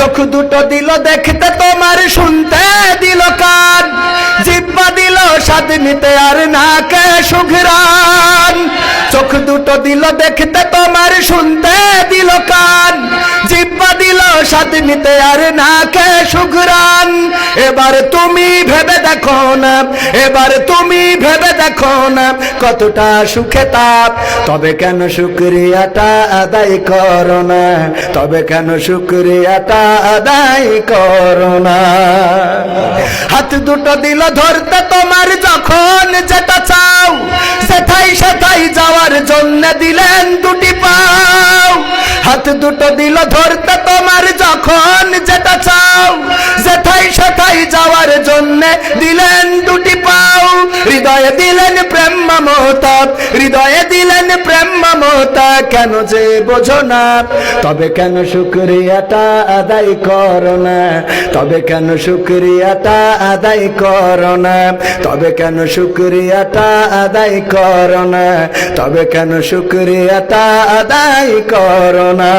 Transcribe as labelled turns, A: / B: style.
A: চোখ দুটো দিল দেখতে তোমার, শুনতে দিল কান, জিহ্বা দিল স্বাদ নিতে আর নাকে সুঘ্রাণ। চোখ দুটো দিল দেখতে তোমার, শুনতে দিল কান, জিহ্বা দিল স্বাদ নিতে আর নাকে সুঘ্রাণ। এবার তুমি ভেবে দেখো না, এবার তুমি ভেবে দেখো না কতটা সুখে তাপ। তবে কেন শুকরিয়াটা আদায় করো না, তবে কেন শুকরিয়াটা আদায় করো না। হাত দুটো দিল ধরতে তোমার, যখন যেটা চাও সেটাই সেটাই যাওয়ার জন্য দিলেন দুটি পাও। হাত দুটো দিল ধরতে তোমার, যখন যেটা চাও সেটাই সেটাই যাওয়ার জন্য দিলেন দুটি পাও। হৃদয়ে দিলেন প্রেম মমতা, হৃদয়ে দিলেন প্রেম মমতা, কেন যে বোঝো না। তবে কেন শুকরিয়াটা আদায় করো না, তবে কেন শুকরিয়াটা আদায় করো না, তবে কেন শুকরিয়াটা আদায় করো না, তবে কেন শুকরিয়াটা আদায় করো না।